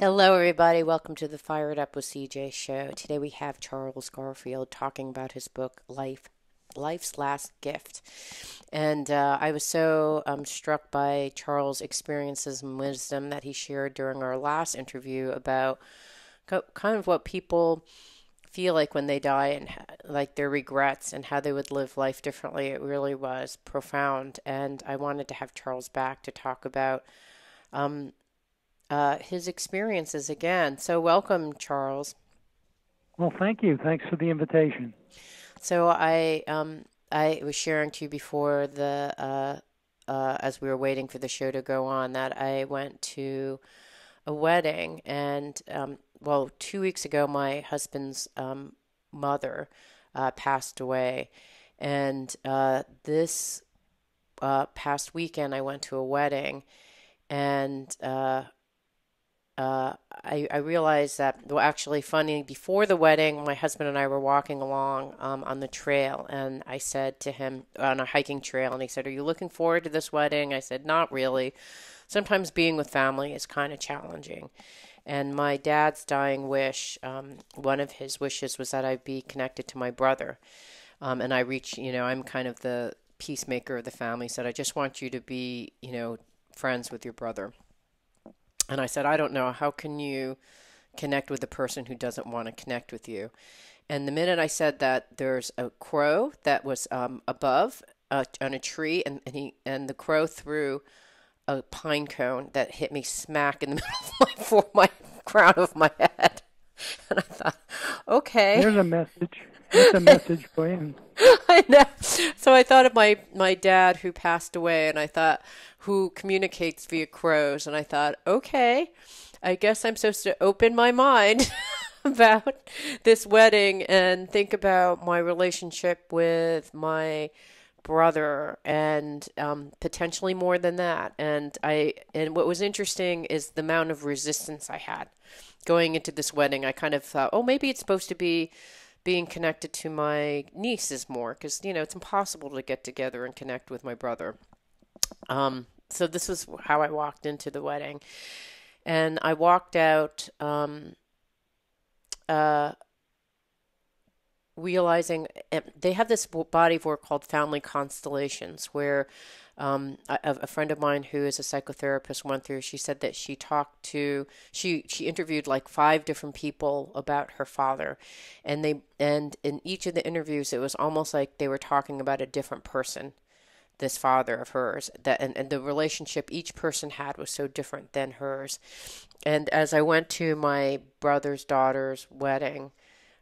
Hello, everybody. Welcome to the Fired Up with CJ show. Today we have Charles Garfield talking about his book, Life's Last Gift. And I was so struck by Charles' experiences and wisdom that he shared during our last interview about kind of what people feel like when they die and like their regrets and how they would live life differently. It really was profound. And I wanted to have Charles back to talk about um, his experiences again. So welcome, Charles. Well, thank you. Thanks for the invitation. So I was sharing to you before as we were waiting for the show to go on that I went to a wedding and well, 2 weeks ago my husband's mother passed away, and this past weekend I went to a wedding and I realized that, well, actually, funny, before the wedding, my husband and I were walking along on the trail, and I said to him on a hiking trail, and he said, "Are you looking forward to this wedding?" I said, "Not really. Sometimes being with family is kind of challenging." And my dad's dying wish, one of his wishes was that I be connected to my brother. And I reached, I'm kind of the peacemaker of the family, said, "I just want you to be, friends with your brother." And I said, "I don't know. How can you connect with a person who doesn't want to connect with you?" And the minute I said that, there's a crow that was above on a tree, and the crow threw a pine cone that hit me smack in the middle of my crown of my head. And I thought, okay. There's a message. That's a message for you. I know. So I thought of my dad who passed away, and I thought, who communicates via crows, and I thought, okay, I guess I'm supposed to open my mind about this wedding and think about my relationship with my brother and potentially more than that. And what was interesting is the amount of resistance I had going into this wedding. I kind of thought, oh, maybe it's supposed to be being connected to my nieces more because, it's impossible to get together and connect with my brother. So this was how I walked into the wedding. And I walked out uh, realizing they have this body of work called Family Constellations, where a friend of mine who is a psychotherapist went through. She said that she interviewed like five different people about her father, and in each of the interviews it was almost like they were talking about a different person, this father of hers, and the relationship each person had was so different than hers. And as I went to my brother's daughter's wedding,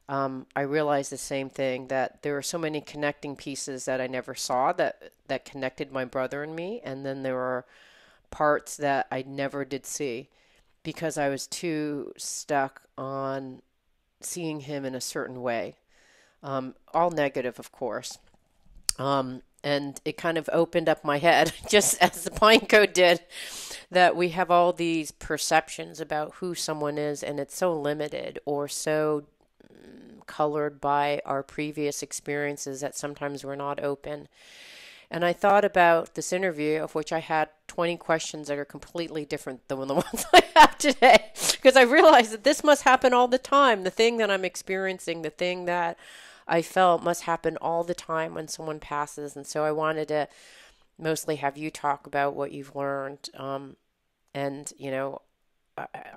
I realized the same thing, that there were so many connecting pieces that I never saw that connected my brother and me, and then there were parts that I never did see because I was too stuck on seeing him in a certain way, all negative, of course. And it kind of opened up my head, just as the pine code did, that we have all these perceptions about who someone is, and it's so limited or so colored by our previous experiences that sometimes we're not open. And I thought about this interview, of which I had 20 questions that are completely different than the ones I have today, because I realized that this must happen all the time. The thing that I'm experiencing, the thing that I felt must happen all the time when someone passes. And so I wanted to mostly have you talk about what you've learned. And,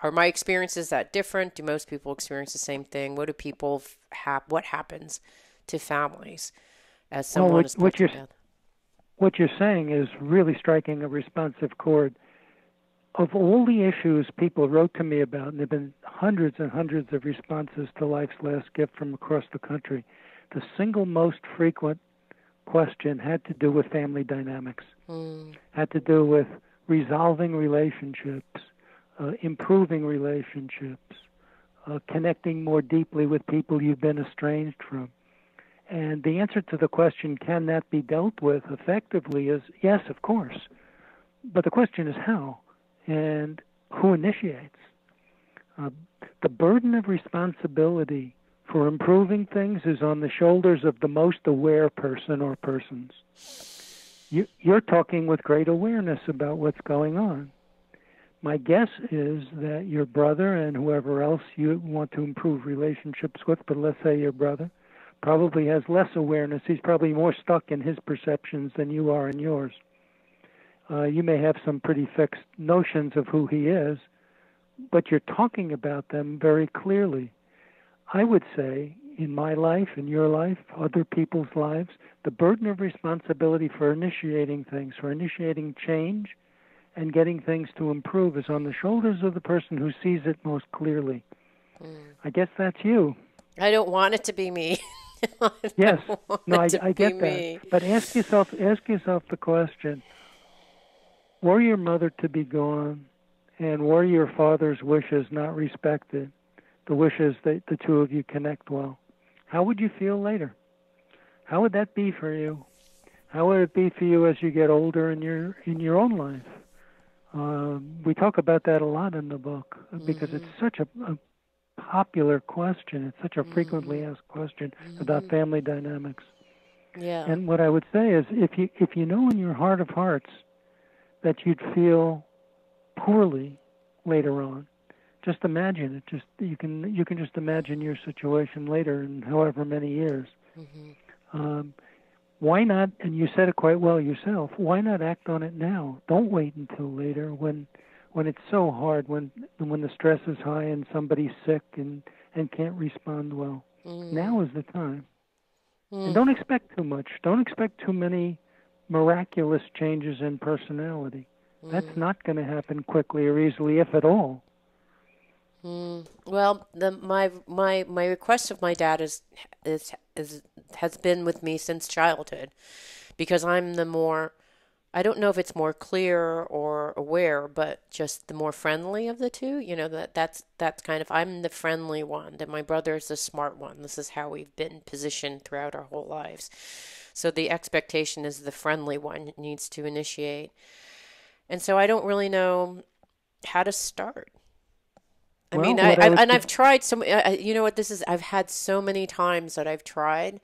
are my experiences that different? Do most people experience the same thing? What do people what happens to families as Well, someone is put to death? what you're saying is really striking a responsive chord. Of all the issues people wrote to me about, and there have been hundreds and hundreds of responses to Life's Last Gift from across the country, the single most frequent question had to do with family dynamics, had to do with resolving relationships, improving relationships, connecting more deeply with people you've been estranged from. And the answer to the question, can that be dealt with effectively, is yes, of course. But the question is how and who initiates. Uh, the burden of responsibility for improving things is on the shoulders of the most aware person or persons. You're talking with great awareness about what's going on. My guess is that your brother and whoever else you want to improve relationships with, but let's say your brother, probably has less awareness. He's probably more stuck in his perceptions than you are in yours. You may have some pretty fixed notions of who he is, but you're talking about them very clearly. I would say, in my life, in your life, other people's lives, the burden of responsibility for initiating things, for initiating change, and getting things to improve is on the shoulders of the person who sees it most clearly. I guess that's you. I don't want it to be me. Yes. No, I get that. Me. But ask yourself the question, were your mother to be gone, and were your father's wishes not respected, the wishes that the two of you connect well, how would you feel later? How would that be for you? How would it be for you as you get older in your own life? We talk about that a lot in the book because it's such a popular question. It's such a frequently asked question about family dynamics. Yeah. And what I would say is, if you know in your heart of hearts that you'd feel poorly later on, just imagine it. You can just imagine your situation later in however many years. Why not? And you said it quite well yourself. Why not act on it now? Don't wait until later when it's so hard, when the stress is high and somebody's sick and can't respond well. Now is the time. And don't expect too much. Don't expect too many miraculous changes in personality. That's not going to happen quickly or easily, if at all. Well, my request of my dad has been with me since childhood, because I'm the more, I don't know if it's more clear or aware, but just the more friendly of the two. You know, that's kind of, I'm the friendly one, and my brother's the smart one. This is how we've been positioned throughout our whole lives. So the expectation is the friendly one needs to initiate. And so I don't really know how to start. I mean, I've tried so. You know what this is? I've had so many times that I've tried.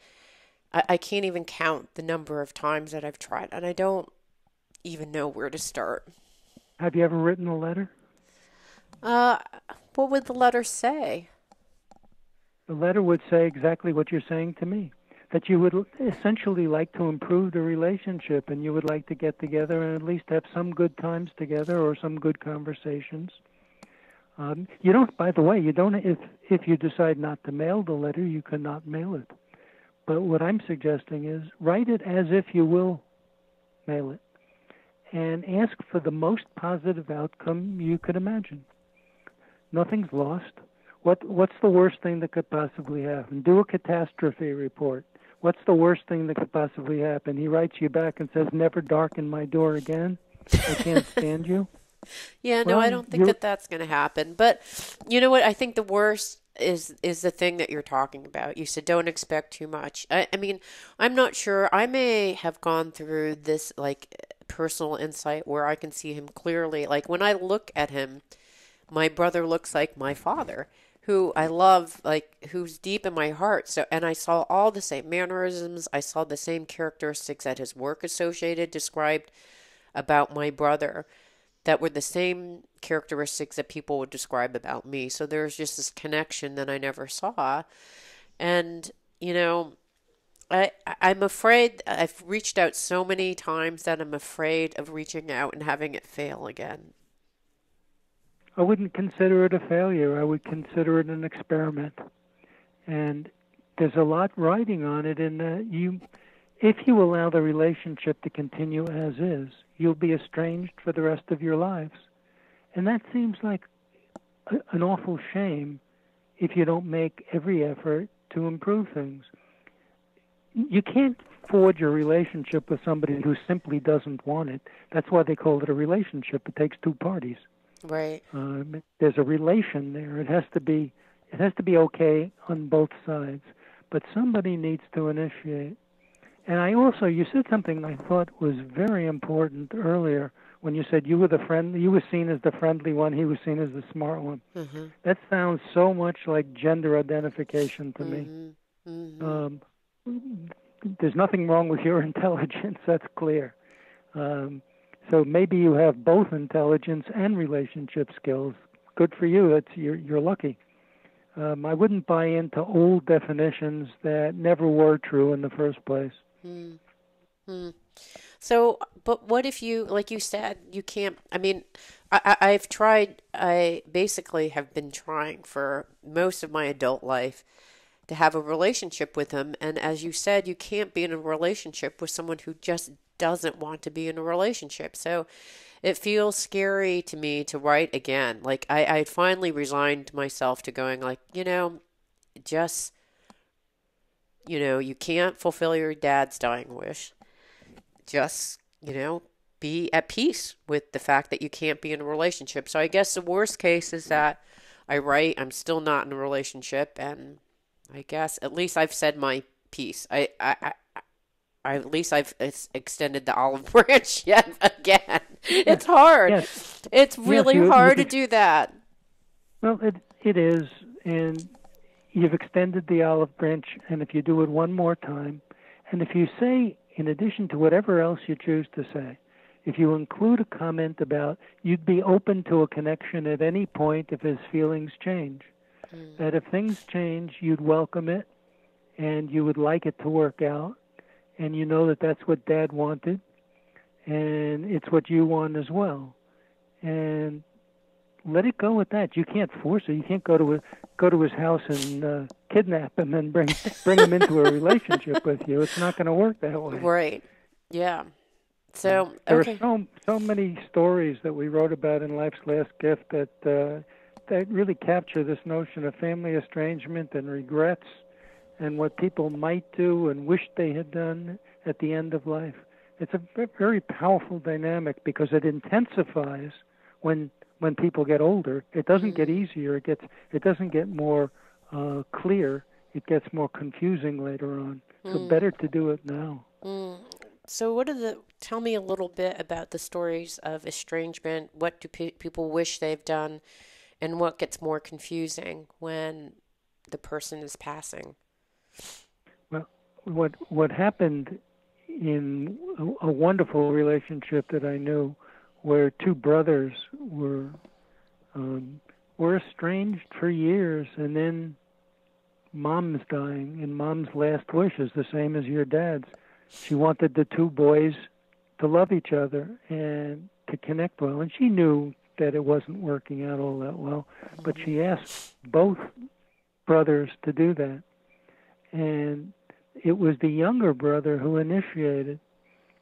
I can't even count the number of times that I've tried, and I don't even know where to start. Have you ever written a letter? What would the letter say? The letter would say exactly what you're saying to me. That you would essentially like to improve the relationship, and you would like to get together and at least have some good times together or some good conversations. You don't, by the way, you don't, if you decide not to mail the letter, you cannot mail it. But what I'm suggesting is write it as if you will mail it and ask for the most positive outcome you could imagine. Nothing's lost. What's the worst thing that could possibly happen? Do a catastrophe report. What's the worst thing that could possibly happen? He writes you back and says, never darken my door again. I can't stand you. Yeah, no, I don't think that's going to happen. But you know what? I think the worst is the thing that you're talking about. You said don't expect too much. I mean, I'm not sure. I may have gone through this like personal insight where I can see him clearly. Like when I look at him, my brother looks like my father, who I love, like who's deep in my heart. So, and I saw all the same mannerisms. I saw the same characteristics that his work associated described about my brother, that were the same characteristics that people would describe about me. So there's just this connection that I never saw. And, you know, I'm afraid, I've reached out so many times that I'm afraid of reaching out and having it fail again. I wouldn't consider it a failure. I would consider it an experiment. And there's a lot riding on it in that if you allow the relationship to continue as is, you'll be estranged for the rest of your lives. And that seems like an awful shame if you don't make every effort to improve things. You can't forge a relationship with somebody who simply doesn't want it. That's why they call it a relationship. It takes two parties. Right. There's a relation there. It has to be okay on both sides. But somebody needs to initiate. And you said something I thought was very important earlier when you said you were seen as the friendly one, he was seen as the smart one. Mm-hmm. That sounds so much like gender identification to me. There's nothing wrong with your intelligence, that's clear. So maybe you have both intelligence and relationship skills. Good for you. You're lucky. I wouldn't buy into old definitions that never were true in the first place. Hmm. Hmm. So, but what if you, like you said, you can't? I mean, I've tried. I basically have been trying for most of my adult life to have a relationship with him. And as you said, you can't be in a relationship with someone who just doesn't want to be in a relationship. So it feels scary to me to write again. Like I finally resigned myself to going like, just, you can't fulfill your dad's dying wish. Just, be at peace with the fact that you can't be in a relationship. So I guess the worst case is that I write, I'm still not in a relationship, and I guess at least I've said my piece. At least I've extended the olive branch yet again. It's hard. Yes, It's yes, really hard to do that. well, it is, and you've extended the olive branch, and if you do it one more time, and if you say, in addition to whatever else you choose to say, if you include a comment about you'd be open to a connection at any point if his feelings change, that if things change, you'd welcome it, and you would like it to work out, and you know that that's what Dad wanted, and it's what you want as well. And let it go with that. You can't force it. You can't go to his house and kidnap him and bring him into a relationship with you. It's not going to work that way. Right. Yeah. So, There okay. are so many stories that we wrote about in Life's Last Gift that really capture this notion of family estrangement and regrets and what people might do and wish they had done at the end of life. It's a very powerful dynamic because it intensifies when people get older. It doesn't get easier. It doesn't get more clear. It gets more confusing later on. So better to do it now. So tell me a little bit about the stories of estrangement. What do people wish they've done, and what gets more confusing when the person is passing? Well, what happened in a wonderful relationship that I knew, where two brothers were estranged for years, and then Mom's dying, and Mom's last wish is the same as your dad's. She wanted the two boys to love each other and to connect well, and she knew that it wasn't working out all that well, but she asked both brothers to do that. And it was the younger brother who initiated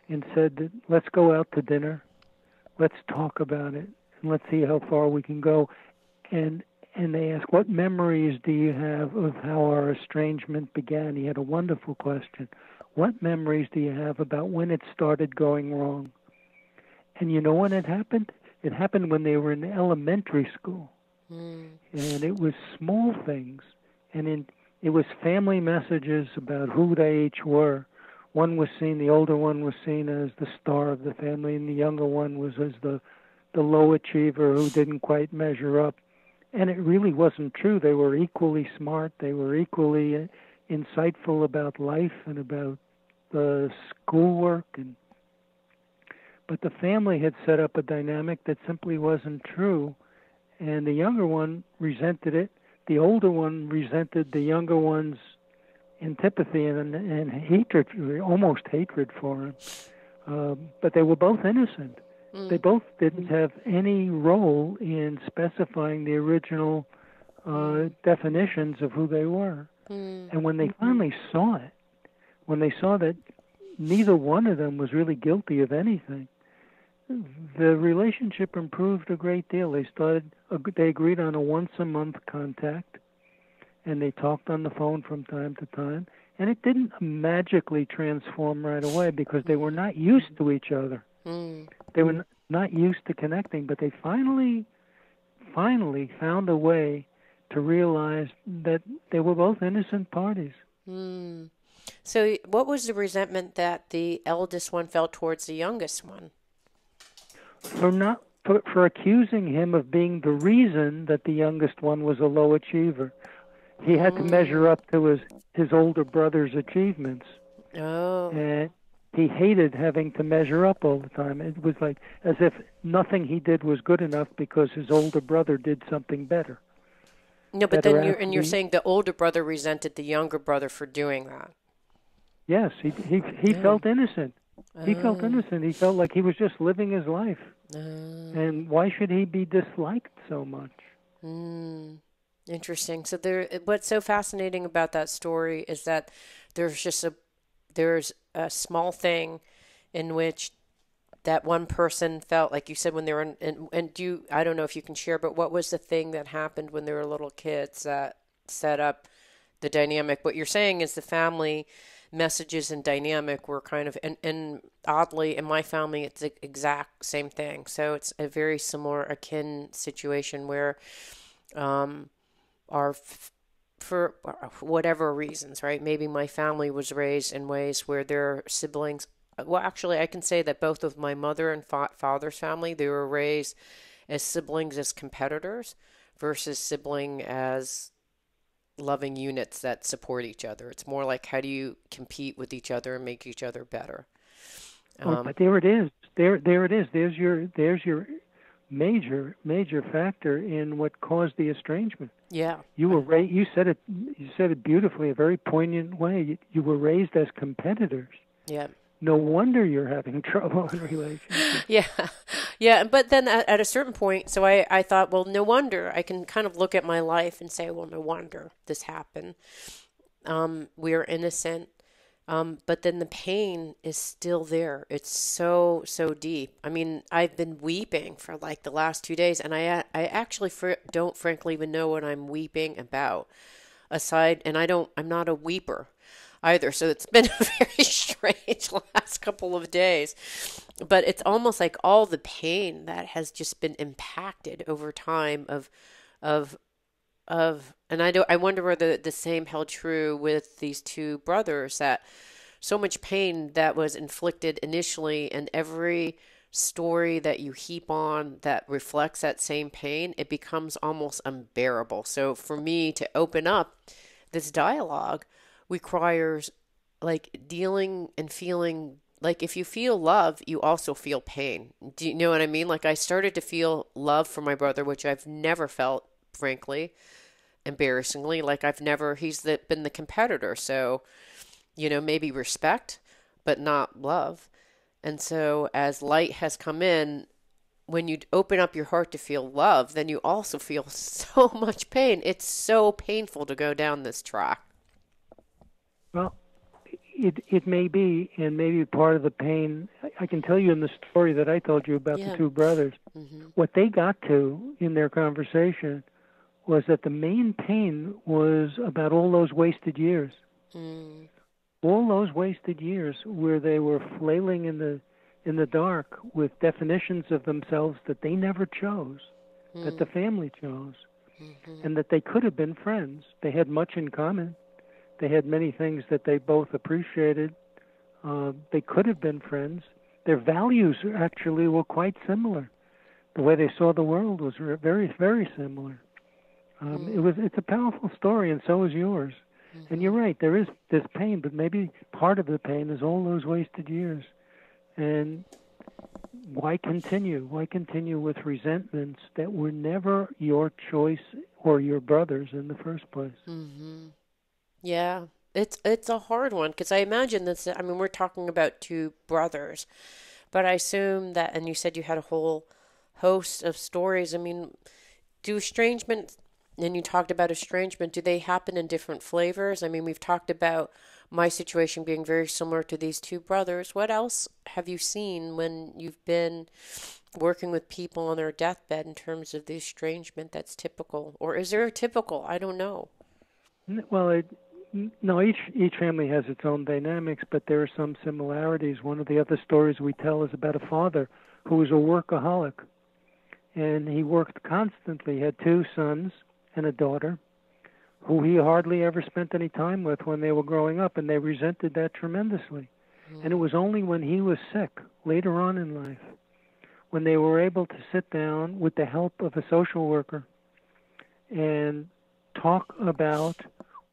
and said that let's go out to dinner, let's talk about it, and let's see how far we can go. And they asked, what memories do you have of how our estrangement began? He had a wonderful question. What memories do you have about when it started going wrong? And you know when it happened? It happened when they were in elementary school. And it was small things. And it was family messages about who they each were. The older one was seen as the star of the family, and the younger one was as the low achiever who didn't quite measure up. And it really wasn't true. They were equally smart. They were equally insightful about life and about the schoolwork. But the family had set up a dynamic that simply wasn't true. And the younger one resented it. The older one resented the younger one's antipathy and hatred, almost hatred for him. But they were both innocent. They both didn't have any role in specifying the original definitions of who they were. And when they finally saw it, when they saw that neither one of them was really guilty of anything, the relationship improved a great deal. They agreed on a once-a-month contact, and they talked on the phone from time to time. And it didn't magically transform right away because they were not used to each other. They were not used to connecting, but they finally found a way to realize that they were both innocent parties. So what was the resentment that the eldest one felt towards the youngest one? For accusing him of being the reason that the youngest one was a low achiever. He had to measure up to his older brother's achievements. Oh. he hated having to measure up all the time. It was like as if nothing he did was good enough because his older brother did something better. No, but then you're saying the older brother resented the younger brother for doing that. Yes, he felt innocent. He felt innocent. He felt like he was just living his life. And why should he be disliked so much? Interesting. So what's so fascinating about that story is that there's a small thing in which that one person felt, like you said, when they were I don't know if you can share, but what was the thing that happened when they were little kids that set up the dynamic? What you're saying is the family messages and dynamic were kind of, and oddly in my family it's the exact same thing. So it's a very similar, akin situation where for whatever reasons, right? Maybe my family was raised in ways where their siblings, well, actually, I can say that both of my mother and father's family, they were raised as siblings, as competitors, versus sibling as loving units that support each other. It's more like, how do you compete with each other and make each other better? But there it is. There it is. There's your major factor in what caused the estrangement. Yeah. You said it beautifully, a very poignant way. You were raised as competitors. Yeah. No wonder you're having trouble in relationships. Yeah. But then at a certain point, so I thought, well, no wonder. I can kind of look at my life and say, well, no wonder this happened. We are innocent. But then the pain is still there. It's so deep. I mean, I've been weeping for like the last 2 days, and I actually don't frankly even know what I'm weeping about. And I'm not a weeper either. So it's been a very strange last couple of days. But it's almost like all the pain that has just been impacted over time and I wonder whether the same held true with these two brothers, that so much pain that was inflicted initially, and every story that you heap on that reflects that same pain, it becomes almost unbearable. So for me to open up this dialogue requires like dealing and feeling, like if you feel love, you also feel pain. Do you know what I mean? Like I started to feel love for my brother, which I've never felt, frankly, embarrassingly. Like he's been the competitor. So, maybe respect, but not love. And so as light has come in, when you open up your heart to feel love, then you also feel so much pain. It's so painful to go down this track. Well, it may be, and maybe part of the pain, I can tell you in the story that I told you about the two brothers, what they got to in their conversation was that the main pain was about all those wasted years. All those wasted years where they were flailing in the dark with definitions of themselves that they never chose, that the family chose, and that they could have been friends. They had much in common. They had many things that they both appreciated. They could have been friends. Their values actually were quite similar. The way they saw the world was very, very similar. It's a powerful story, and so is yours. And you're right, there is this pain, but maybe part of the pain is all those wasted years. And why continue? Why continue with resentments that were never your choice or your brother's in the first place? Yeah, it's a hard one, because I imagine that's, I mean, we're talking about two brothers, but I assume that, and you said you had a whole host of stories. I mean, do estrangement, and you talked about estrangement, do they happen in different flavors? I mean, we've talked about my situation being very similar to these two brothers. What else have you seen when you've been working with people on their deathbed in terms of the estrangement that's typical? Or is there a typical? I don't know. Well, no, each family has its own dynamics, but there are some similarities. One of the other stories we tell is about a father who was a workaholic, and he worked constantly. He had two sons and a daughter who he hardly ever spent any time with when they were growing up, and they resented that tremendously. And it was only when he was sick later on in life, when they were able to sit down with the help of a social worker and talk about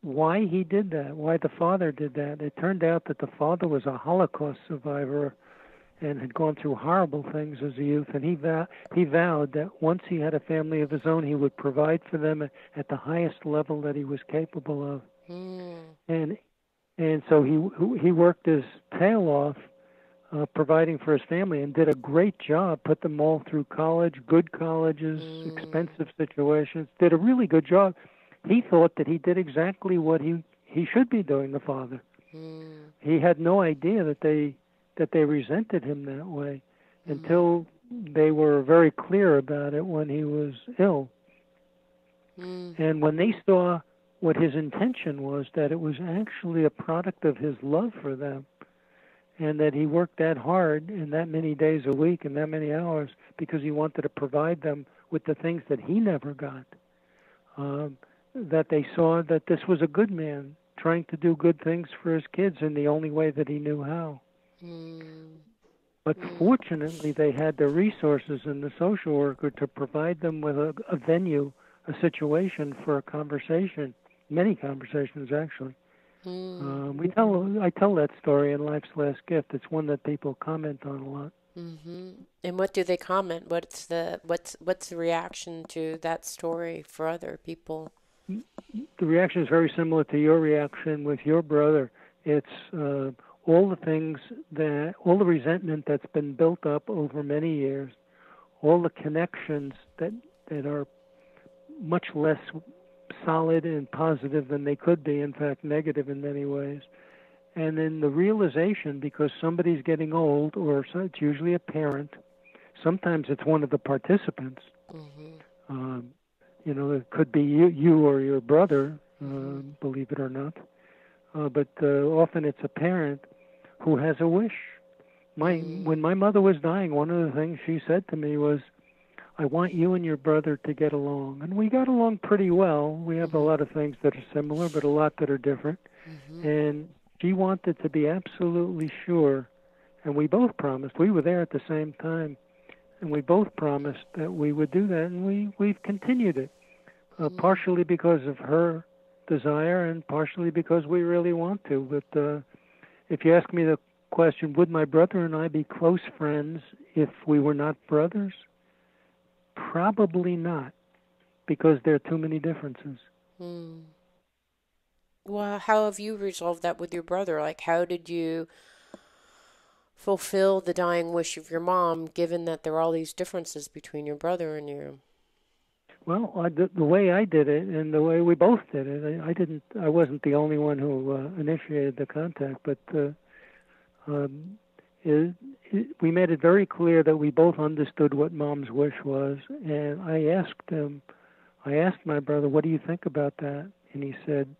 why he did that, why the father did that. It turned out that the father was a Holocaust survivor and had gone through horrible things as a youth, and he vowed that once he had a family of his own, he would provide for them at the highest level that he was capable of. Mm. And so he worked his tail off providing for his family and did a great job, put them all through college, good colleges, expensive situations, did a really good job. He thought that he did exactly what he should be doing, the father. He had no idea that they resented him that way until they were very clear about it when he was ill. And when they saw what his intention was, that it was actually a product of his love for them, and that he worked that hard and that many days a week and that many hours because he wanted to provide them with the things that he never got, that they saw that this was a good man trying to do good things for his kids in the only way that he knew how. But fortunately, they had the resources and the social worker to provide them with a venue, a situation for a conversation, many conversations actually. I tell that story in Life's Last Gift. It's one that people comment on a lot. And what do they comment? What's the reaction to that story for other people? The reaction is very similar to your reaction with your brother. It's all the resentment that's been built up over many years, all the connections that are much less solid and positive than they could be, in fact, negative in many ways. And then the realization, because somebody's getting old, or it's usually a parent, sometimes it's one of the participants. It could be you or your brother, believe it or not. But often it's a parent who has a wish. When my mother was dying, one of the things she said to me was, I want you and your brother to get along. And we got along pretty well. We have a lot of things that are similar, but a lot that are different. And she wanted to be absolutely sure, and we both promised. We were there at the same time, and we both promised that we would do that, and we've continued it, partially because of her desire and partially because we really want to. But if you ask me the question, would my brother and I be close friends if we were not brothers? Probably not, because there are too many differences. Well, how have you resolved that with your brother? Like, how did you fulfill the dying wish of your mom, given that there are all these differences between your brother and you? Well, the way I did it, and the way we both did it, I wasn't the only one who initiated the contact, but we made it very clear that we both understood what Mom's wish was, and I asked my brother, what do you think about that? And he said,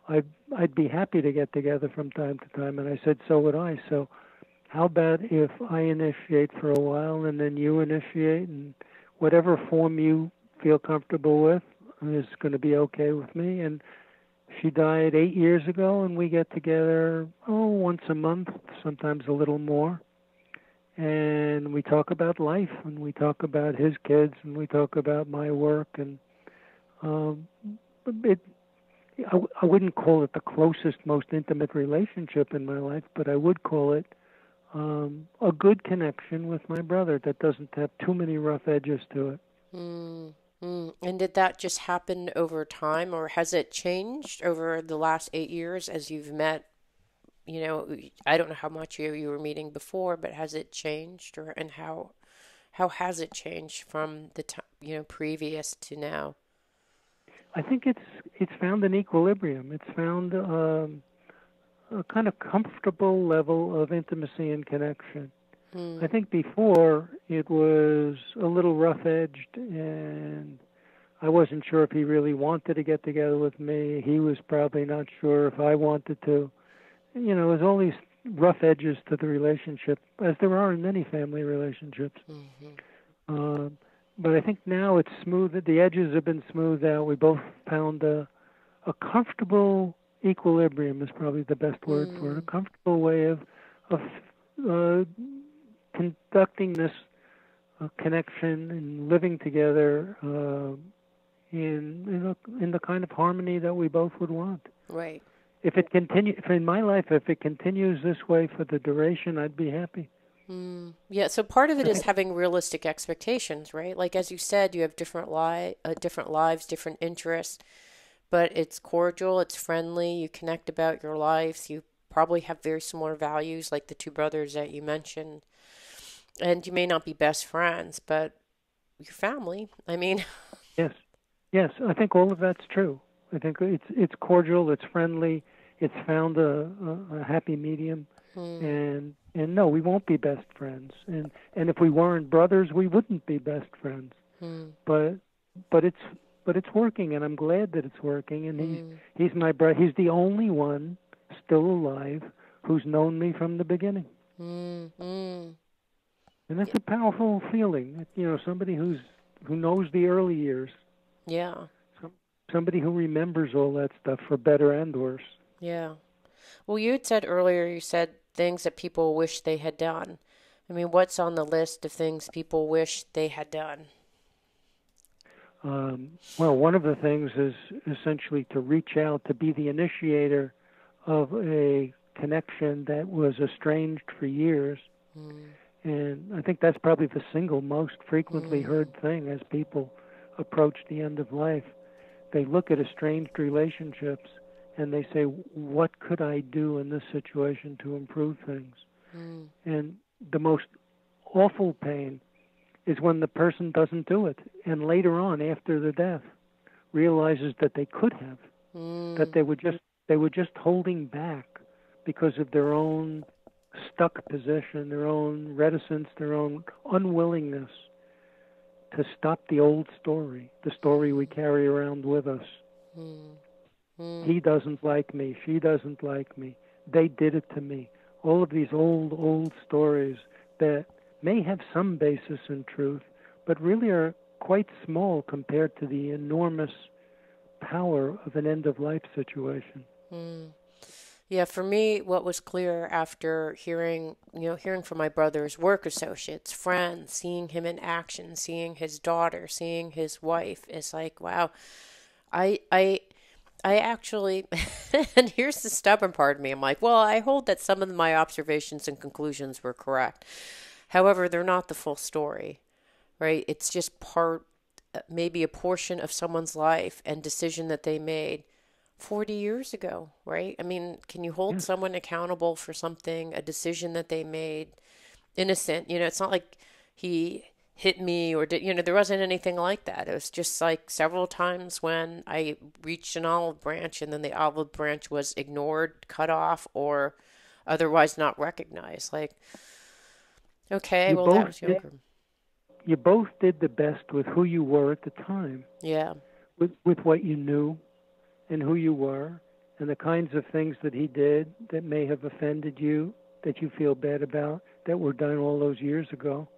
I'd be happy to get together from time to time, and I said, so would I. So how about if I initiate for a while and then you initiate, and whatever form you feel comfortable with is going to be okay with me. And she died 8 years ago, and we get together once a month, sometimes a little more, and we talk about life, and we talk about his kids, and we talk about my work, and I wouldn't call it the closest, most intimate relationship in my life, but I would call it a good connection with my brother that doesn't have too many rough edges to it. And did that just happen over time, or has it changed over the last 8 years as you've met? I don't know how much you were meeting before, but has it changed, and how has it changed from the time previous to now? I think it's found an equilibrium. It's found a kind of comfortable level of intimacy and connection. I think before it was a little rough-edged, and I wasn't sure if he really wanted to get together with me. He was probably not sure if I wanted to. There's all these rough edges to the relationship, as there are in many family relationships. But I think now it's smooth. The edges have been smoothed out. We both found a comfortable equilibrium is probably the best word for it. A comfortable way of conducting this connection and living together in the kind of harmony that we both would want. Right. If in my life, if it continues this way for the duration, I'd be happy. Yeah, so part of it I is think, having realistic expectations, right? Like as you said, you have different lives, different interests, but it's cordial, it's friendly, you connect about your lives, you probably have very similar values like the two brothers that you mentioned. And you may not be best friends, but your family. I mean, yes, yes, I think all of that's true. I think it's cordial, it's friendly, it's found a happy medium, hmm, and no, we won't be best friends, and if we weren't brothers, we wouldn't be best friends. hmm, But but it's but it's working, and I'm glad that it's working. And hmm, he's my brother. He's the only one still alive who's known me from the beginning, hmm, hmm. and that's a powerful feeling. Somebody who knows the early years, Yeah, some, somebody who remembers all that stuff for better and worse. yeah. Well, you had said earlier, you said things that people wish they had done. I mean, what's on the list of things people wish they had done? Well, one of the things is essentially to reach out to be the initiator of a connection that was estranged for years. Hmm, And I think that's probably the single most frequently hmm, heard thing as people approach the end of life. They look at estranged relationships and they say, what could I do in this situation to improve things? hmm, And the most awful pain is when the person doesn't do it and later on, after the death, realizes that they could have, that hmm, they were just holding back because of their own stuck position, their own reticence, their own unwillingness to stop the old story, the story we carry around with us. hmm, hmm, He doesn't like me, she doesn't like me, they did it to me. All of these old stories that may have some basis in truth, but really are quite small compared to the enormous power of an end of life situation. hmm. Yeah, for me, what was clear after hearing from my brother's work associates, friends, seeing him in action, seeing his daughter, seeing his wife, is like, wow, I, I, I actually, and here's the stubborn part of me. I'm like, well, I hold that some of my observations and conclusions were correct. However, they're not the full story, right? It's just maybe a portion of someone's life and decision that they made 40 years ago, right? I mean, can you hold Yes, someone accountable for something, a decision that they made innocent? It's not like he hit me or there wasn't anything like that. It was just like several times when I reached an olive branch and then the olive branch was ignored, cut off, or otherwise not recognized. Like, okay, you well, that both was did, younger. you both did the best with who you were at the time, Yeah. with what you knew and who you were, and the kinds of things that he did that may have offended you, that you feel bad about, that were done all those years ago,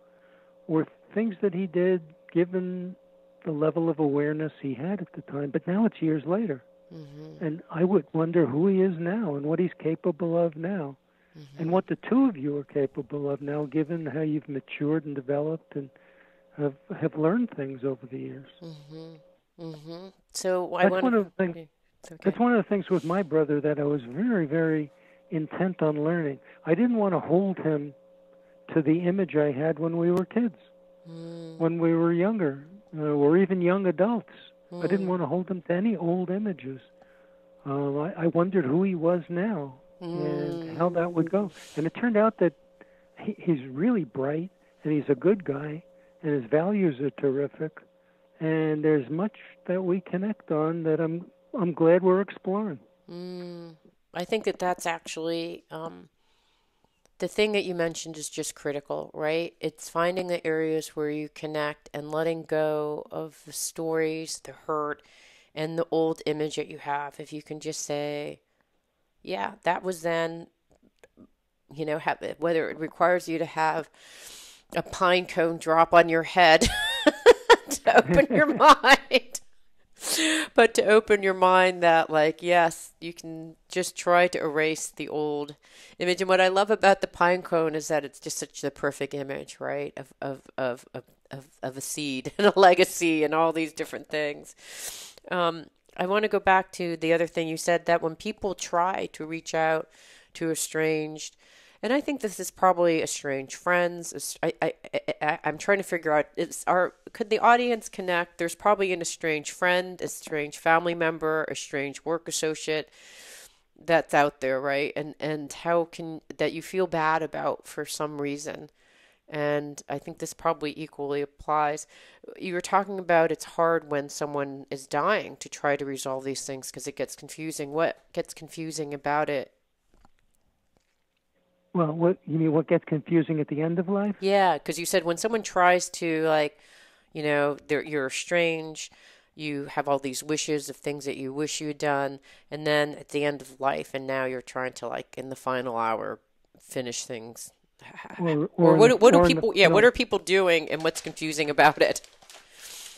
or things that he did given the level of awareness he had at the time. But now it's years later. Mm-hmm. And I would wonder who he is now and what he's capable of now and Mm-hmm. what the two of you are capable of now, given how you've matured and developed and have learned things over the years. Mm-hmm. Mm-hmm. So I That's want one to. of the things. It's That's okay. one of the things with my brother that I was very, very intent on learning. I didn't want to hold him to the image I had when we were kids, when we were younger, or even young adults. I didn't Mm-hmm. want to hold him to any old images. I wondered who he was now and Mm-hmm. how that would go. And it turned out that he's really bright and he's a good guy and his values are terrific. And there's much that we connect on that I'm glad we're exploring. Mm. I think that that's actually the thing that you mentioned is just critical, right? It's finding the areas where you connect and letting go of the stories, the hurt, and the old image that you have. If you can just say, yeah, that was then, whether it requires you to have a pine cone drop on your head to open your mind. But to open your mind that, like, yes, you can just try to erase the old image. And what I love about the pine cone is that it's just such the perfect image, right? of a seed and a legacy and all these different things. I want to go back to the other thing you said, that when people try to reach out to estranged, and I think this is probably estranged friends. I'm trying to figure out, could the audience connect? There's probably an estranged friend, estranged family member, estranged work associate that's out there, right? And how can that you feel bad about for some reason. And I think this probably equally applies. You were talking about it's hard when someone is dying to try to resolve these things because it gets confusing. What gets confusing about it? Well, what you mean? What gets confusing at the end of life? Yeah, because you said when someone tries to, like, you're estranged, you have all these wishes of things that you wish you had done, and then at the end of life, and now you're trying to, like, in the final hour, finish things. Or what do people, yeah, what are people doing, and what's confusing about it?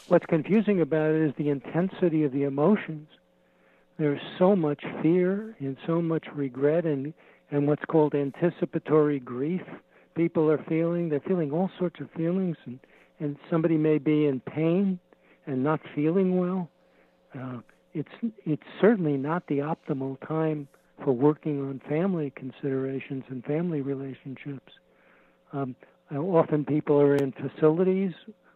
What's confusing about it is the intensity of the emotions. There's so much fear and so much regret and what's called anticipatory grief people are feeling. They're feeling all sorts of feelings, and somebody may be in pain and not feeling well. It's certainly not the optimal time for working on family considerations and family relationships. Often people are in facilities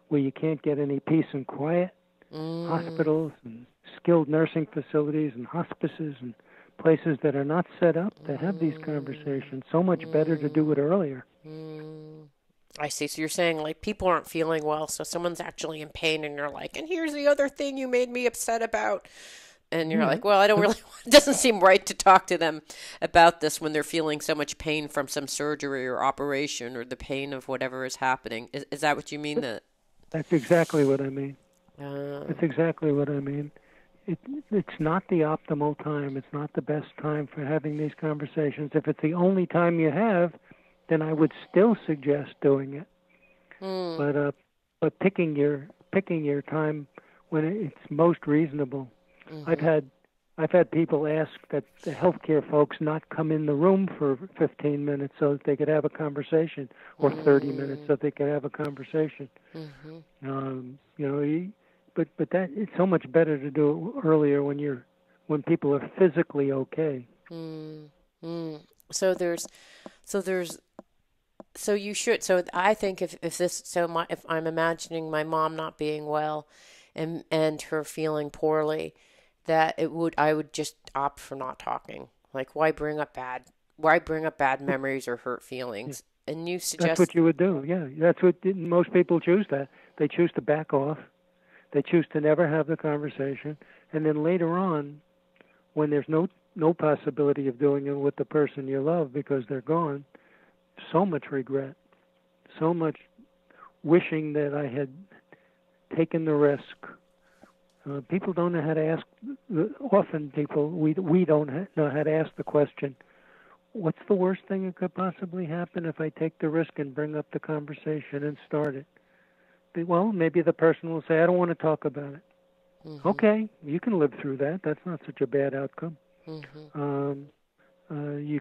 where you can't get any peace and quiet, hospitals and skilled nursing facilities and hospices and places that are not set up to have these conversations. So much better to do it earlier. I see. So you're saying, like, people aren't feeling well, so someone's actually in pain, and you're like, and here's the other thing you made me upset about. And you're like, well, I don't really, it doesn't seem right to talk to them about this when they're feeling so much pain from some surgery or operation or the pain of whatever is happening. Is that what you mean? That's exactly what I mean. That's exactly what I mean. It's not the optimal time. It's not the best time for having these conversations. If it's the only time you have, then I would still suggest doing it. But picking your time when it's most reasonable. I've had people ask that the healthcare folks not come in the room for 15 minutes so that they could have a conversation, or 30 minutes so they could have a conversation. But that it's so much better to do it earlier when people are physically okay. So I think if I'm imagining my mom not being well and her feeling poorly, that I would just opt for not talking. Like, why bring up bad memories or hurt feelings? And you suggest that's what you would do. Yeah, that's what most people choose. That they choose to back off. They choose to never have the conversation, and then later on, when there's no possibility of doing it with the person you love because they're gone, so much regret, so much wishing that I had taken the risk. People don't know how to ask. Often we don't know how to ask the question, what's the worst thing that could possibly happen if I take the risk and bring up the conversation and start it? Well, maybe the person will say, I don't want to talk about it. Okay, you can live through that. That's not such a bad outcome. You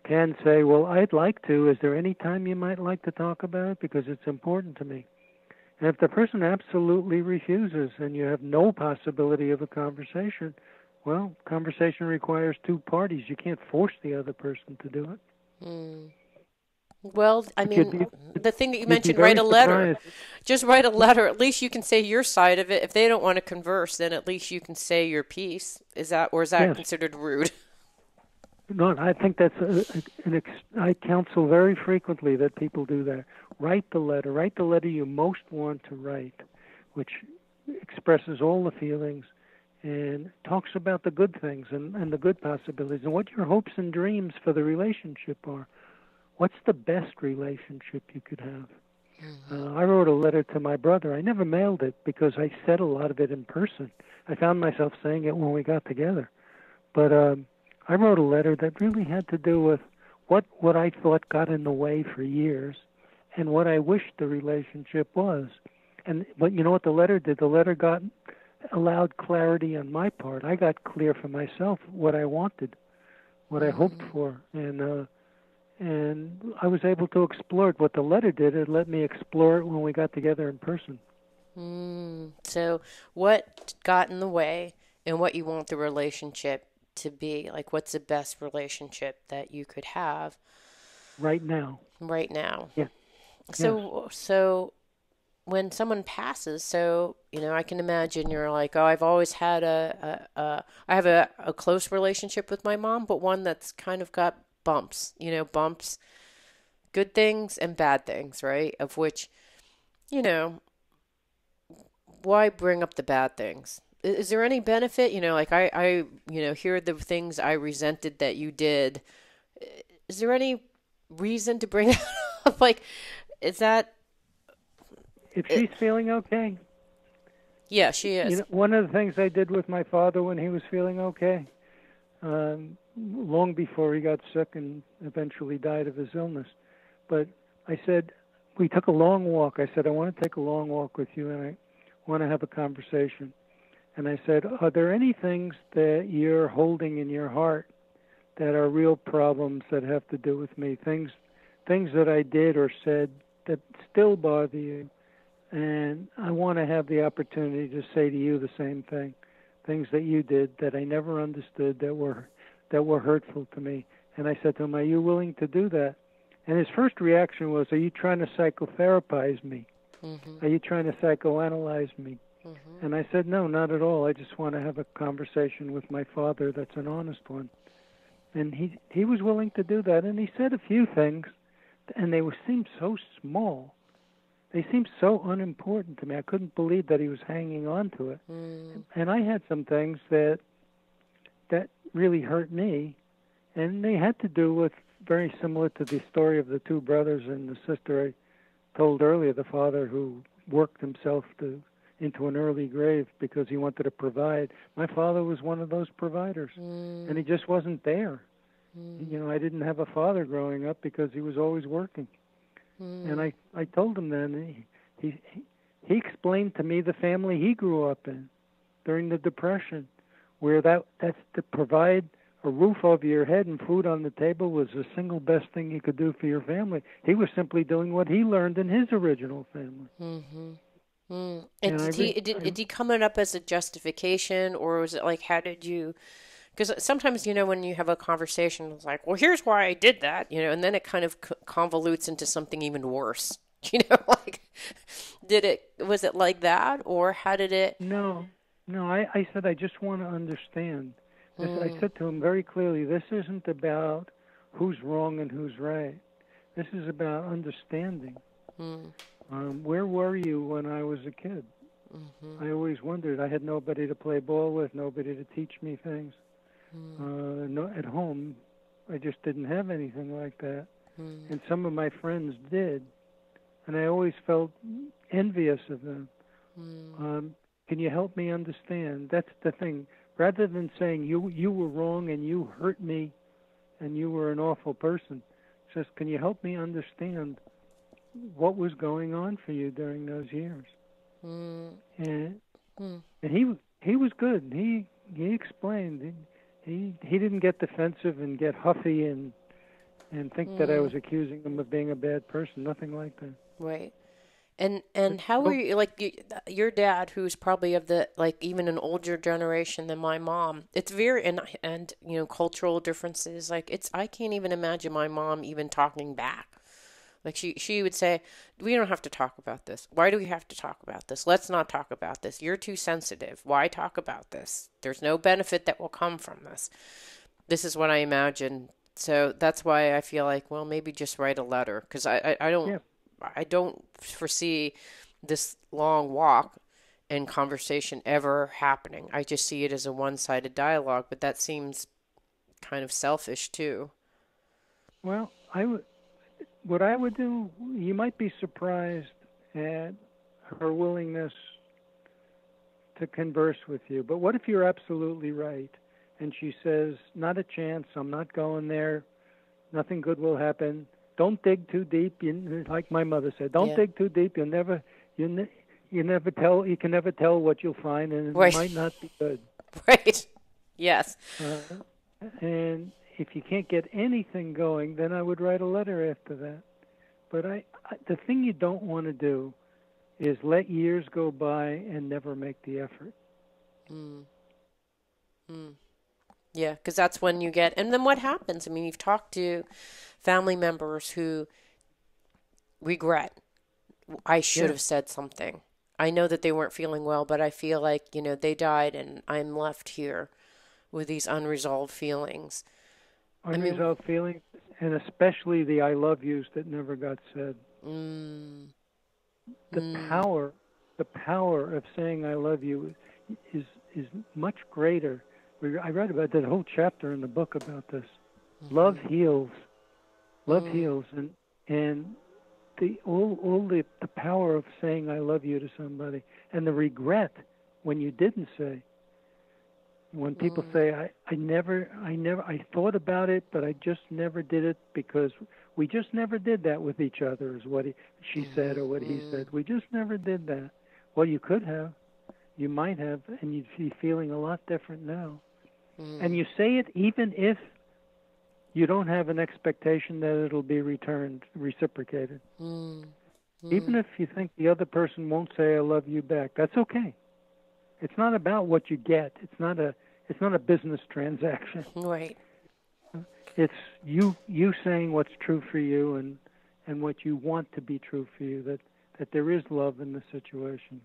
can say, well, I'd like to. Is there any time you might like to talk about it? Because it's important to me. And if the person absolutely refuses and you have no possibility of a conversation, well, conversation requires two parties. You can't force the other person to do it. Well, I mean, the thing that you mentioned, write a letter. Just write a letter. At least you can say your side of it. If they don't want to converse, then at least you can say your piece. Is that Yes. considered rude? No, I think that's I counsel very frequently that people do that. Write the letter. Write the letter you most want to write, which expresses all the feelings and talks about the good things and the good possibilities and what your hopes and dreams for the relationship are. What's the best relationship you could have? I wrote a letter to my brother. I never mailed it because I said a lot of it in person. I found myself saying it when we got together. But I wrote a letter that really had to do with what I thought got in the way for years and what I wished the relationship was. But you know what the letter did? The letter allowed clarity on my part. I got clear for myself what I wanted, what I hoped for, and I was able to explore it. What the letter did, it let me explore it when we got together in person. So what got in the way and what you want the relationship to be? Like, what's the best relationship that you could have right now. right now? Yeah. Yes. So when someone passes, so I can imagine you're like, oh, I've always had I have a close relationship with my mom, but one that's kind of got bumps, bumps, good things and bad things, right? Of which, you know, why bring up the bad things? Is there any benefit? Like here are the things I resented that you did. Is there any reason to bring that up? Like, is that If it? she's feeling okay, Yeah, she is. one of the things I did with my father when he was feeling okay, long before he got sick and eventually died of his illness. But I said, we took a long walk. I said, I want to take a long walk with you, and I want to have a conversation. And I said, are there any things that you're holding in your heart that are real problems that have to do with me? Things that I did or said that still bother you? And I want to have the opportunity to say to you the same thing. Things that you did that I never understood that were hurtful to me. And I said to him, are you willing to do that? And his first reaction was, are you trying to psychotherapize me? Mm-hmm. Are you trying to psychoanalyze me? Mm-hmm. And I said, no, not at all. I just want to have a conversation with my father that's an honest one. And he was willing to do that. And he said a few things, and seemed so small. They seemed so unimportant to me. I couldn't believe that he was hanging on to it. And I had some things that really hurt me, and they had to do with very similar to the story of the two brothers and the sister I told earlier, the father who worked himself into an early grave because he wanted to provide. My father was one of those providers, and he just wasn't there. I didn't have a father growing up because he was always working. And I told him then, he explained to me the family he grew up in during the Depression, where that's to provide a roof over your head and food on the table was the single best thing you could do for your family. He was simply doing what he learned in his original family. And And did he come up as a justification, or was it like, how did you? Because sometimes, when you have a conversation, it's like, well, here's why I did that, and then it kind of convolutes into something even worse. Like, was it like that, or how did it? No, I said, I just want to understand. I said to him very clearly, this isn't about who's wrong and who's right. This is about understanding. Where were you when I was a kid? I always wondered. I had nobody to play ball with, nobody to teach me things. At home, I just didn't have anything like that. And some of my friends did, and I always felt envious of them. Can you help me understand? That's the thing. Rather than saying you were wrong and you hurt me and you were an awful person, just can you help me understand what was going on for you during those years? And he was good. He explained. He didn't get defensive and get huffy and think that I was accusing him of being a bad person. Nothing like that. Right. And how were you, like, your dad, who's probably of the, like, even an older generation than my mom, it's very, and cultural differences, like, I can't even imagine my mom even talking back. Like, she would say, we don't have to talk about this. Why do we have to talk about this? Let's not talk about this. You're too sensitive. Why talk about this? There's no benefit that will come from this. This is what I imagine. So that's why I feel like, well, maybe just write a letter, because I don't. Yeah. I don't foresee this long walk and conversation ever happening. I just see it as a one-sided dialogue, but that seems kind of selfish too. Well, what I would do, you might be surprised at her willingness to converse with you. But what if you're absolutely right? And she says, not a chance, I'm not going there, nothing good will happen. Don't dig too deep. Like my mother said, don't dig too deep. You can never tell what you'll find, and it might not be good. Right. Yes. And if you can't get anything going, then I would write a letter after that. But the thing you don't want to do is let years go by and never make the effort. Mm. Mm. Yeah, because that's when you get, and then what happens? I mean, you've talked to family members who regret, I should Yes, have said something. I know that they weren't feeling well, but I feel like, they died and I'm left here with these unresolved feelings. I mean, unresolved feelings, and especially the I love yous that never got said. mm, The mm, power, the power of saying I love you is is much greater. I read about that whole chapter in the book about this. Love mm-hmm, heals. Love mm, heals, and all the power of saying I love you to somebody, and the regret when you didn't say. When people mm, say I thought about it, but I just never did it because we just never did that with each other, is what she said or what he mm, said. We just never did that. Well, you could have, you might have, and you'd be feeling a lot different now. And mm, you say it even if you don't have an expectation that it'll be returned, reciprocated. mm, Even mm. if you think the other person won't say I love you back, that's okay. It's not about what you get. It's not a business transaction. Right. It's you saying what's true for you and what you want to be true for you, that there is love in the situation.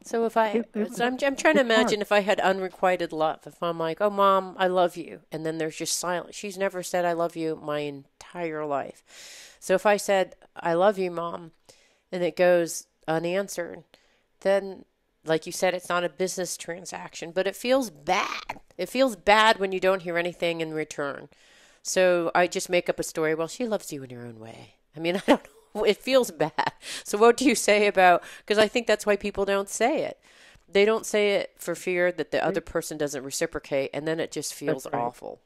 So It so I'm trying to it's hard. imagine if I had unrequited love, if I'm like, oh, mom, I love you. And then there's just silence. She's never said I love you my entire life. So if I said, I love you, mom, and it goes unanswered, then, like you said, it's not a business transaction, but it feels bad. It feels bad when you don't hear anything in return. So I just make up a story. Well, she loves you in her own way. I mean, I don't know. It feels bad. So what do you say about, because I think that's why people don't say it. They don't say it for fear that the other person doesn't reciprocate, and then it just That's feels right. awful.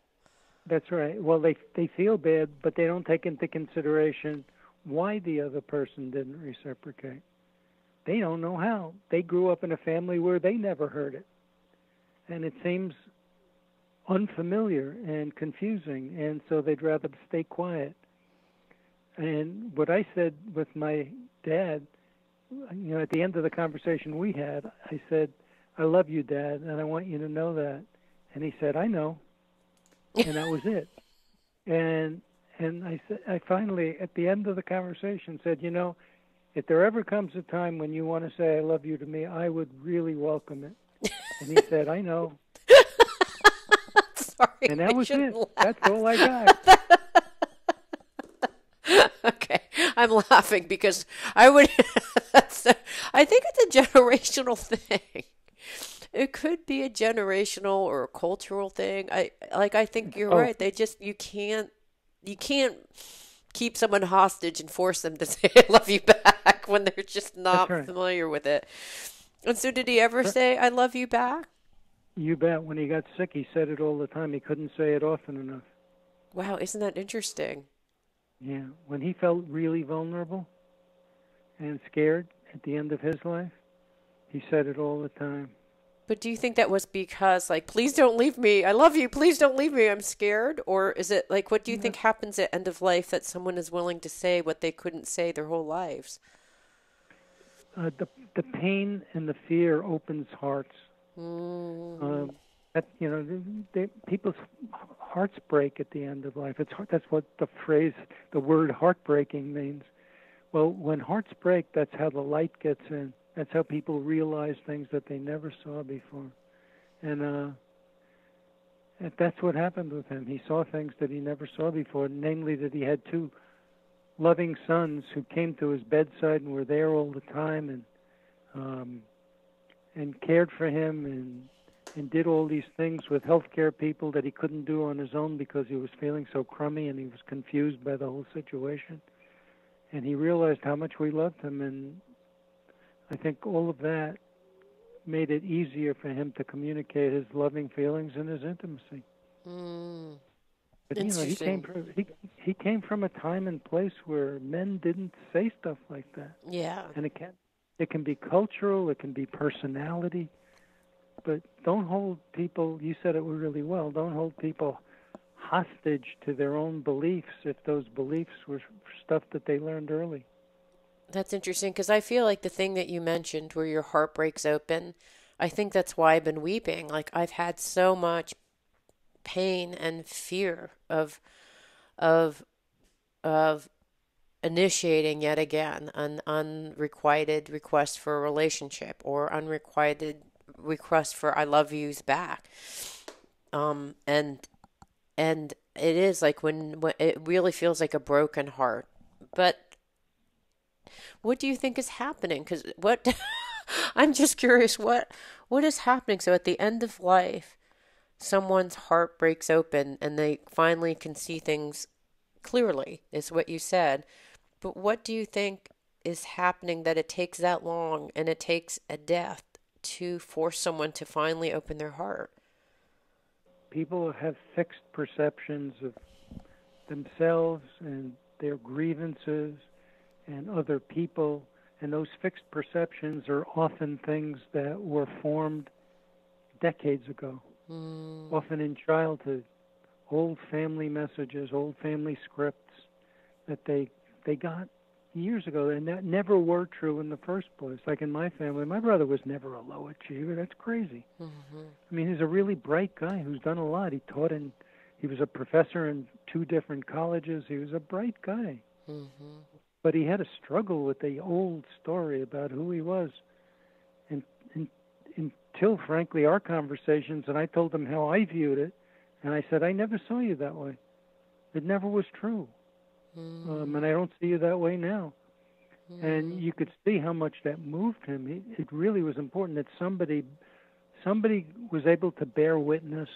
That's right. Well, they feel bad, but they don't take into consideration why the other person didn't reciprocate. They don't know how. They grew up in a family where they never heard it, and it seems unfamiliar and confusing, and so they'd rather stay quiet. And what I said with my dad, at the end of the conversation we had, I said, "I love you, Dad, and I want you to know that." And he said, "I know," and that was it. And I said, I finally, at the end of the conversation, said, if there ever comes a time when you want to say "I love you" to me, I would really welcome it. And he said, "I know," Sorry, and I that was shouldn't it. laugh. That's all I got. Okay, I'm laughing because I would. I think it's a generational thing. It could be a generational or a cultural thing. I think you're Oh, right. You can't keep someone hostage and force them to say I love you back when they're just that's not right. familiar with it. And so did he ever say I love you back? You bet. When he got sick, he said it all the time. He couldn't say it often enough. Wow, isn't that interesting? Yeah. When he felt really vulnerable and scared at the end of his life, he said it all the time. But do you think that was because, like, please don't leave me. I love you. Please don't leave me. I'm scared. Or is it like, what do you think happens at end of life that someone is willing to say what they couldn't say their whole lives? The pain and the fear opens hearts. Mm, Um, that people's hearts break at the end of life. That's what the word heartbreaking means. Well, when hearts break, that's how the light gets in. That's how people realize things that they never saw before. And that's what happened with him. He saw things that he never saw before, namely that he had two loving sons who came to his bedside and were there all the time um, and cared for him and did all these things with healthcare people that he couldn't do on his own because he was feeling so crummy and he was confused by the whole situation. And he realized how much we loved him, and I think all of that made it easier for him to communicate his loving feelings and his intimacy. mm, But interesting. he came from a time and place where men didn't say stuff like that, Yeah. and it can be cultural, it can be personality, but don't hold people. You said it really well. Don't hold people hostage to their own beliefs if those beliefs were stuff that they learned early. That's interesting because I feel like the thing that you mentioned where your heart breaks open, I think that's why I've been weeping. Like I've had so much pain and fear of of initiating yet again an unrequited request for a relationship or unrequited request for I love yous back. Um, and and it is like when it really feels like a broken heart. But what do you think is happening? Because what I'm just curious, what is happening? So at the end of life, someone's heart breaks open and they finally can see things clearly, is what you said. But what do you think is happening that it takes that long and it takes a death to force someone to finally open their heart? People have fixed perceptions of themselves and their grievances and other people, and those fixed perceptions are often things that were formed decades ago, often in childhood, old family messages, old family scripts that they got years ago, and that never were true in the first place. Like in my family, my brother was never a low achiever. That's crazy. I mean, he's a really bright guy who's done a lot. He was a professor in 2 different colleges. He was a bright guy. But he had a struggle with the old story about who he was. And until, frankly, our conversations, and I told him how I viewed it, and I said, I never saw you that way. It never was true. And I don't see you that way now. And you could see how much that moved him. It really was important that somebody was able to bear witness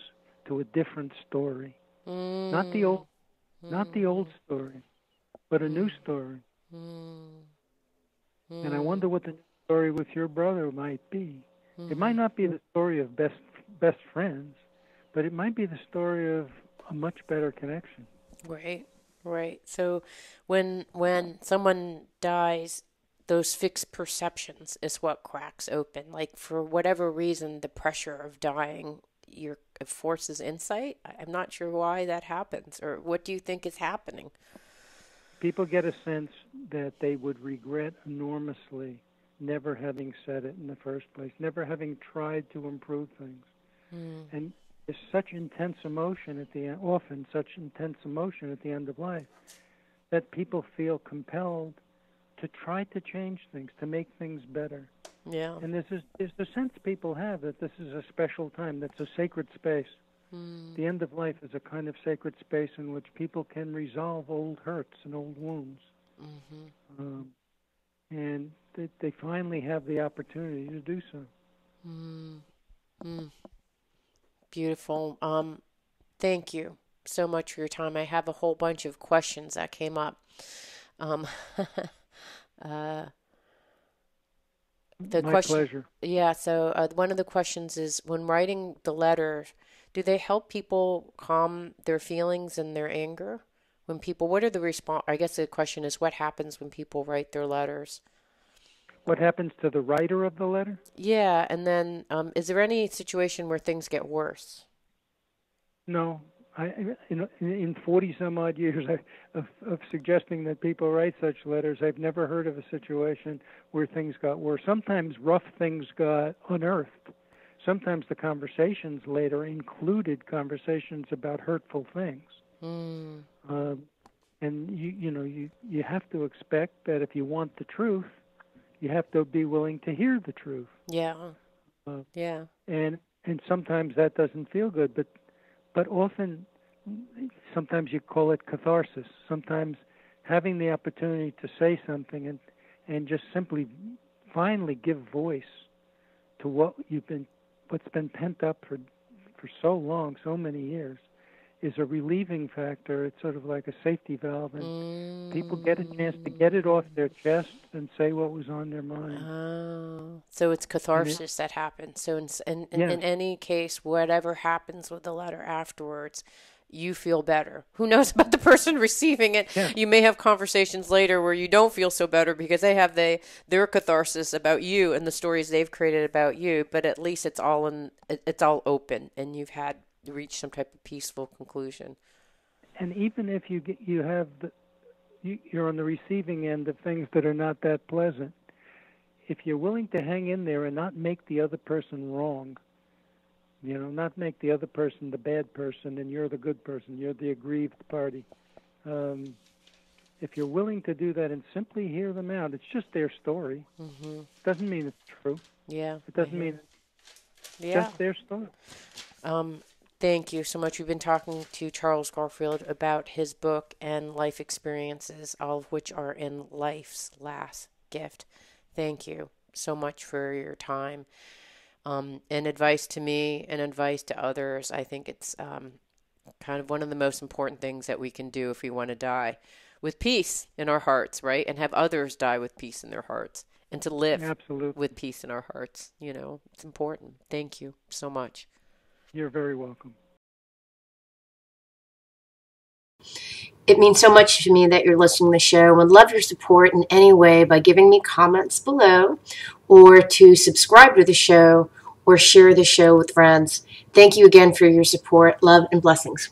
to a different story. Not the old story, but a new story. And I wonder what the new story with your brother might be. It might not be the story of best friends, but it might be the story of a much better connection. Right, right. So when someone dies, those fixed perceptions is what cracks open. Like for whatever reason, the pressure of dying your forces insight. I'm not sure why that happens, or what do you think is happening? People get a sense that they would regret enormously never having said it in the first place, never having tried to improve things. And there's such intense emotion at the end, often such intense emotion at the end of life, that people feel compelled to try to change things, to make things better. Yeah. And there's the sense people have that this is a special time, that's a sacred space. The end of life is a kind of sacred space in which people can resolve old hurts and old wounds. And they finally have the opportunity to do so. Beautiful. Thank you so much for your time. I have a whole bunch of questions that came up. Um, the My question, pleasure. yeah. So one of the questions is, when writing the letter, do they help people calm their feelings and their anger? When people, what are the response? I guess the question is, what happens when people write their letters? What happens to the writer of the letter? Yeah, and then is there any situation where things get worse? No. In 40 some odd years of suggesting that people write such letters, I've never heard of a situation where things got worse. Sometimes rough things got unearthed. Sometimes the conversations later included conversations about hurtful things. And you have to expect that if you want the truth, you have to be willing to hear the truth. Yeah. Yeah. And sometimes that doesn't feel good, but often, sometimes you call it catharsis. Sometimes having the opportunity to say something and just simply finally give voice to what's been pent up for so long, so many years, is a relieving factor. It's sort of like a safety valve, and people get a chance to get it off their chest and say what was on their mind. Oh, so it's catharsis that happens. So in any case, whatever happens with the letter afterwards, you feel better. Who knows about the person receiving it? Yeah. You may have conversations later where you don't feel so better because they have their catharsis about you and the stories they've created about you. But at least it's all open, and you've reached some type of peaceful conclusion. And even if you have you're on the receiving end of things that are not that pleasant. If you're willing to hang in there and not make the other person wrong, not make the other person the bad person and you're the good person, you're the aggrieved party. Um, if you're willing to do that and simply hear them out, it's just their story. Mm-hmm. Doesn't mean it's true. Yeah. It doesn't mean it's just their story. Thank you so much. We've been talking to Charles Garfield about his book and life experiences, all of which are in Life's Last Gift. Thank you so much for your time and advice to me and advice to others. I think it's kind of one of the most important things that we can do if we want to die with peace in our hearts, right? And have others die with peace in their hearts and to live Absolutely. with peace in our hearts. It's important. Thank you so much. You're very welcome. It means so much to me that you're listening to the show. I would love your support in any way by giving me comments below or to subscribe to the show or share the show with friends. Thank you again for your support. Love and blessings.